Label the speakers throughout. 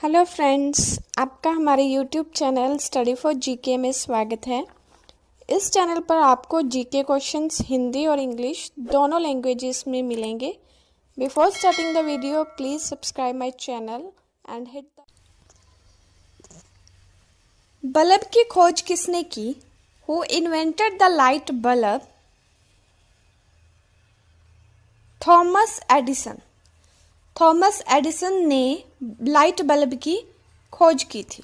Speaker 1: Hello friends, आपका हमारे YouTube channel study for GK में स्वागत है। इस चैनल पर आपको जीके क्वेश्चंस हिंदी और इंग्लिश दोनों लैंग्वेजेस में मिलेंगे। Before starting the video please subscribe my channel and hit the bulb की खोज किसने की? Who invented the light bulb? Thomas Edison. Thomas Edison ने लाइट बल्ब की खोज की थी।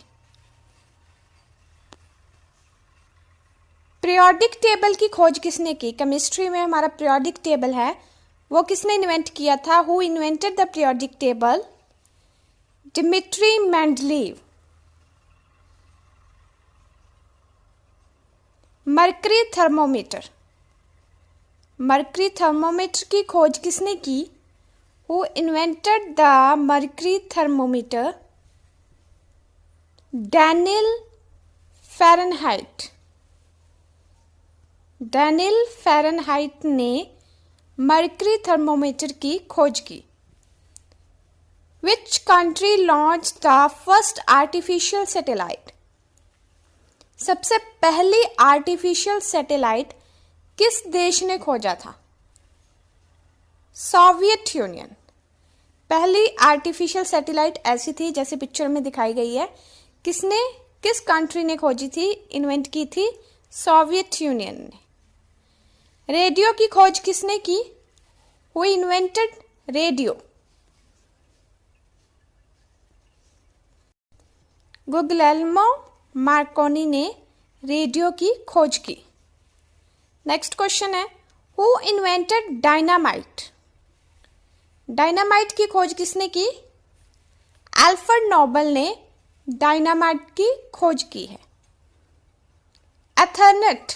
Speaker 1: पीरियोडिक टेबल की खोज किसने की? केमिस्ट्री में हमारा पीरियोडिक टेबल है, वो किसने इन्वेंट किया था? Who invented the periodic table? Dmitry Mendeleev. Mercury thermometer. Mercury thermometer की खोज किसने की? Who invented the mercury thermometer? Daniel Fahrenheit। Daniel Fahrenheit ने मरकरी थर्मोमीटर की खोज की। Which country launched the first artificial satellite? सबसे पहली आर्टिफिशियल सैटेलाइट किस देश ने खोजा था? Soviet union. पहली आर्टिफिशियल सैटेलाइट ऐसी थी जैसे पिक्चर में दिखाई गई है। किस कंट्री ने खोजी थी, इन्वेंट की थी? सोवियत यूनियन ने। रेडियो की खोज किसने की? Who invented radio? Guglielmo Marconi ने रेडियो की खोज की। नेक्स्ट क्वेश्चन है, हु इन्वेंटेड डायनामाइट? डायनामाइट की खोज किसने की? अल्फ्रेड नोबल ने डायनामाइट की खोज की है। एथरनेट,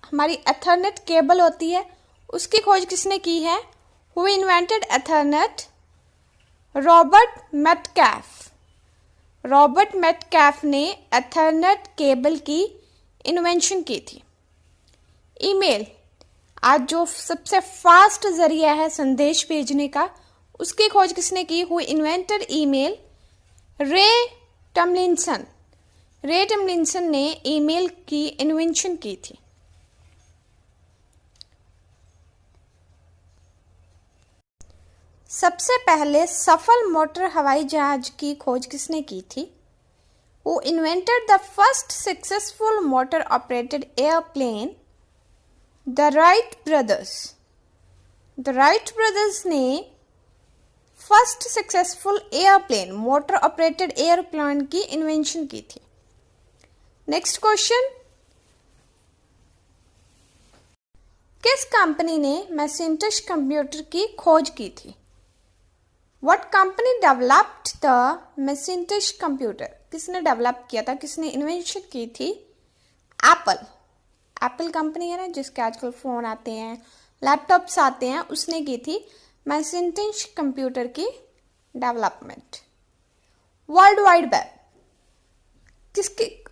Speaker 1: हमारी एथरनेट केबल होती है, उसकी खोज किसने की है? Who invented Ethernet? Robert Metcalfe. Robert Metcalfe ने एथरनेट केबल की इन्वेंशन की थी। ईमेल, आज जो सबसे फास्ट जरिया है संदेश भेजने का, उसकी खोज किसने की? Who invented email? रे टमलिंसन। रे टमलिंसन ने ईमेल की इन्वेंशन की थी। सबसे पहले सफल मोटर हवाई जहाज की खोज किसने की थी? Who invented the first successful motor operated aeroplane? The Wright brothers. The Wright brothers ने first successful aeroplane, motor operated aeroplane की इन्वेंशन की थी। नेक्स्ट क्वेश्चन, किस कंपनी ने मैकिन्टोश कंप्यूटर की खोज की थी? What company developed the Macintosh computer? किसने डेवलप किया था, किसने इन्वेंशन की थी? एप्पल। एप्पल कंपनी है ना, जिसके आजकल फ़ोन आते हैं, लैपटॉप्स आते हैं, उसने की थी मैकिन्टोश कंप्यूटर की development. World wide web,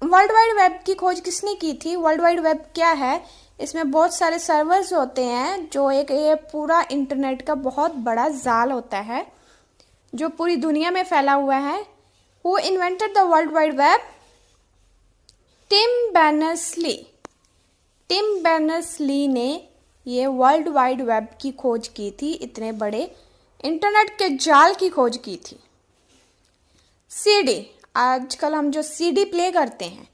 Speaker 1: world wide web की खोज किसने की थी? वर्ल्ड वाइड वेब क्या है? इसमें बहुत सारे सर्वर्स होते हैं, जो ये पूरा इंटरनेट का बहुत बड़ा जाल होता है जो पूरी दुनिया में फैला हुआ है। Who invented the world wide web? Tim Berners-Lee. Tim Berners-Lee ने ये वर्ल्ड वाइड वेब की खोज की थी, इतने बड़े इंटरनेट के जाल की खोज की थी। सीडी, आजकल हम जो सीडी प्ले करते हैं,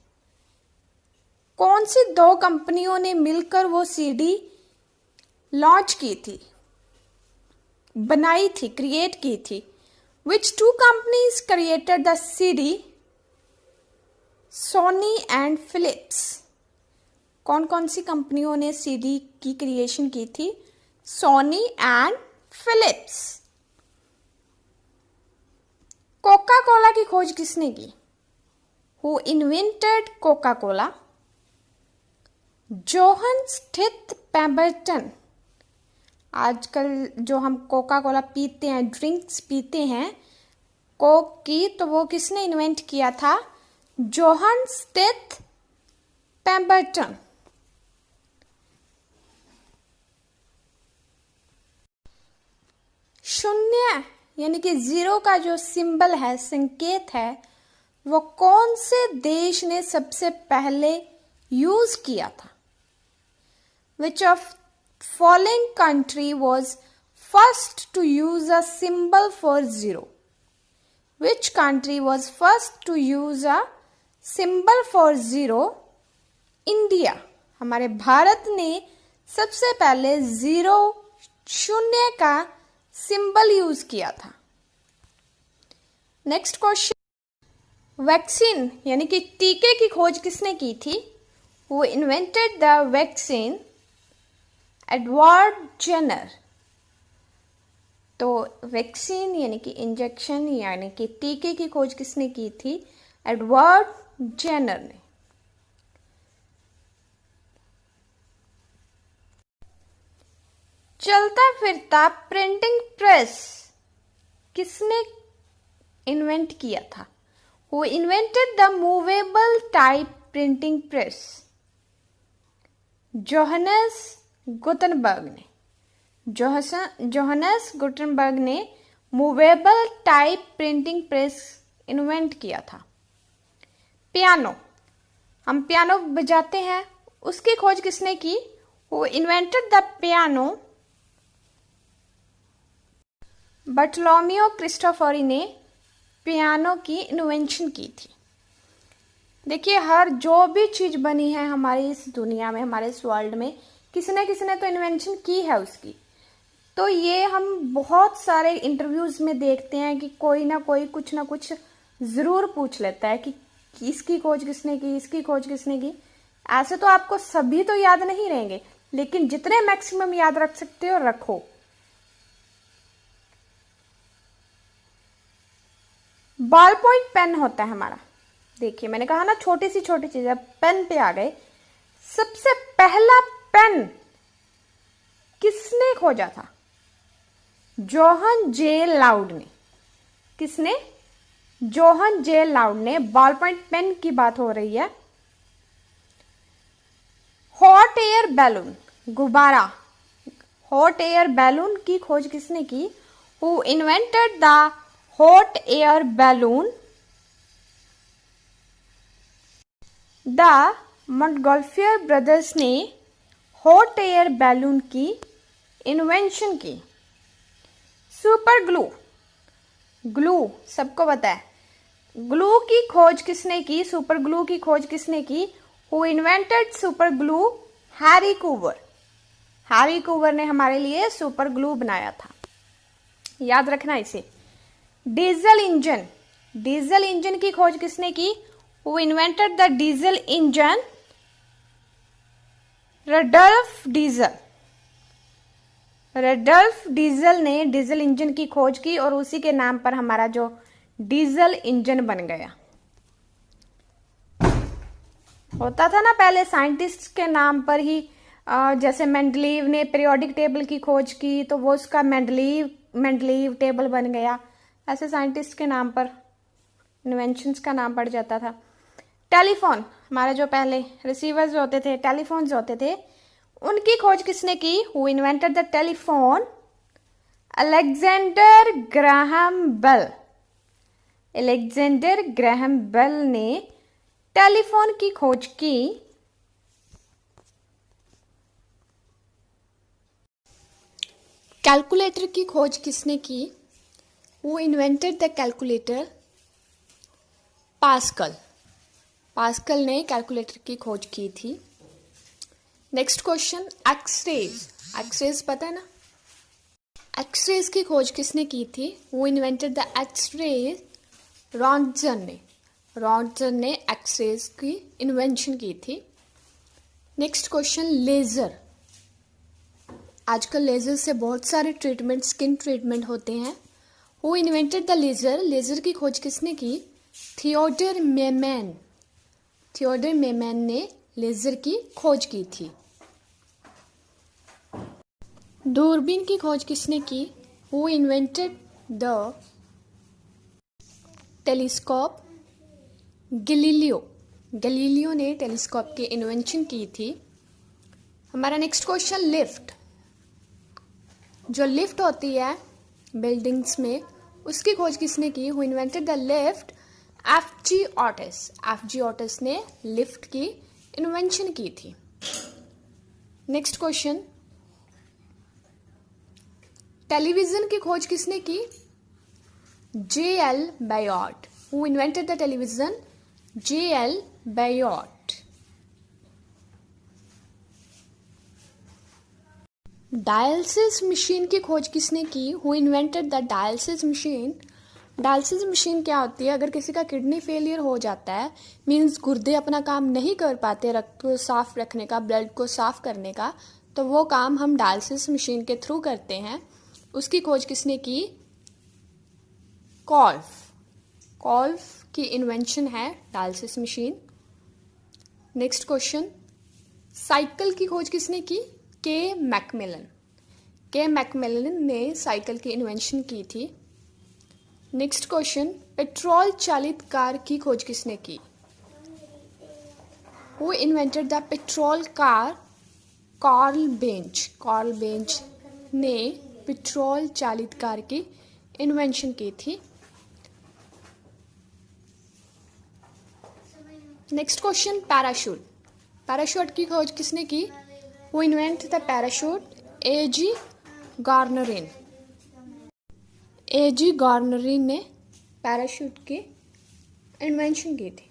Speaker 1: कौन सी दो कंपनियों ने मिलकर वो सीडी लॉन्च की थी, बनाई थी, क्रिएट की थी? Which two companies created the CD? Sony and Philips. कौन कौन सी कंपनियों ने सीडी की क्रिएशन की थी? Sony and Philips. Coca Cola की खोज किसने की? Who invented Coca Cola? John Stith Pemberton. आजकल जो हम कोका कोला पीते हैं, ड्रिंक्स पीते हैं कोक की, तो वो किसने इन्वेंट किया था? Johan Stith Pemberton. शून्य यानी कि जीरो का जो सिंबल है, संकेत है, वो कौन से देश ने सबसे पहले यूज किया था? Which of following country was first to use a symbol for zero? Which country was first to use a symbol for zero? India, हमारे भारत ने सबसे पहले जीरो, शून्य का सिंबल यूज किया था। नेक्स्ट क्वेश्चन, वैक्सीन यानी कि टीके की खोज किसने की थी? Who invented the vaccine? Edward Jenner. तो वैक्सीन यानी कि इंजेक्शन यानी कि टीके की खोज किसने की थी? एडवर्ड जेनर ने। चलता फिरता प्रिंटिंग प्रेस किसने इन्वेंट किया था? Who invented the movable type printing press? Johannes Gutenberg ने। जोहानस गुटेनबर्ग ने movable type printing press invent किया था। पियानो, हम पियानो बजाते हैं, उसकी खोज किसने की? Who invented the piano? बर्टोलोमियो क्रिस्टोफरी ने पियानो की इन्वेंशन की थी। देखिए, हर जो भी चीज बनी है हमारी इस दुनिया में, हमारे इस वर्ल्ड में, किसी ने तो इन्वेंशन की है उसकी। तो ये हम बहुत सारे इंटरव्यूज में देखते हैं कि कोई ना कोई कुछ ना कुछ जरूर पूछ लेता है कि इसकी खोज किसने की, इसकी खोज किसने की। ऐसे तो आपको सभी तो याद नहीं रहेंगे, लेकिन जितने मैक्सिमम याद रख सकते हो रखो। बॉल पॉइंट पेन होता है हमारा। देखिए, मैंने कहा ना छोटी सी चीज, अब पेन पे आ गए। सबसे पहला पेन किसने खोजा था? जोहन जे लाउड ने। किसने? जोहन जे लाउड ने। बॉल पॉइंट पेन की बात हो रही है। हॉट एयर बैलून, गुब्बारा, हॉट एयर बैलून की खोज किसने की? Who invented the hot air balloon? The Montgolfier brothers ने हॉट एयर बैलून की इन्वेंशन की। सुपर ग्लू, ग्लू सबको पता है। ग्लू की खोज किसने की? सुपर ग्लू की खोज किसने की? Who invented super glue? Harry Coover. Harry Coover ने हमारे लिए सुपर ग्लू बनाया था, याद रखना इसे। डीजल इंजन, डीजल इंजन की खोज किसने की? Who invented the diesel engine? रडल्फ diesel. रडल्फ diesel ने डीजल इंजन की खोज की और उसी के नाम पर हमारा जो डीजल इंजन बन गया। होता था ना पहले साइंटिस्ट के नाम पर ही, जैसे मेंडलीव ने पीरियोडिक टेबल की खोज की तो वो उसका मेंडलीव टेबल बन गया। ऐसे साइंटिस्ट के नाम पर इन्वेंशंस का नाम पड़ जाता था। टेलीफोन, हमारे जो पहले रिसीवर्स होते थे, टेलीफोन्स होते थे, उनकी खोज किसने की? Who invented the telephone? Alexander Graham Bell. Alexander Graham Bell ने टेलीफोन की खोज की। कैलकुलेटर की खोज किसने की? Who invented the calculator? Pascal. Pascal ने कैलकुलेटर की खोज की थी। Next question, X-rays. एक्सरेज पता है ना? एक्सरेज की खोज किसने की थी? Who invented the X-rays? Roentgen ने। रॉन्टजन ने एक्सरेज की इन्वेंशन की थी। Next question, laser. आजकल लेजर से बहुत सारे ट्रीटमेंट, स्किन ट्रीटमेंट होते हैं। Who invented the laser? Laser की खोज किसने की? थियोडर मेमैन। थियोडर मेमैन ने लेजर की खोज की थी। दूरबीन की खोज किसने की? Who invented the telescope? Galileo. Galileo ने टेलीस्कोप की इन्वेंशन की थी। हमारा नेक्स्ट क्वेश्चन, लिफ्ट। जो लिफ्ट होती है बिल्डिंग्स में, उसकी खोज किसने की? Who invented the lift? F G. Otis. F G. Otis ने लिफ्ट की इन्वेंशन की थी। नेक्स्ट क्वेश्चन, टेलीविजन की खोज किसने की? J.L. Bayard. Who invented the television? J.L. Bayard. Dialysis machine की खोज किसने की? Who invented the dialysis machine? Dialysis machine क्या होती है? अगर किसी का किडनी फेलियर हो जाता है, मीन्स गुर्दे अपना काम नहीं कर पाते रक्त को साफ रखने का, ब्लड को साफ करने का, तो वो काम हम डायलिसिस मशीन के थ्रू करते हैं। उसकी खोज किसने की? कॉल्फ की इन्वेंशन है dialysis machine. Next question, cycle की खोज किसने की? के मैकमिलन ने साइकिल की इन्वेंशन की थी। नेक्स्ट क्वेश्चन, पेट्रोल चालित कार की खोज किसने की? Who invented the petrol car? Karl Benz ने पेट्रोल चालित कार की इन्वेंशन की थी। नेक्स्ट क्वेश्चन, पैराशूट की खोज किसने की? Who invent the parachute? A G. Garnerin ने पैराशूट की इन्वेंशन की थी।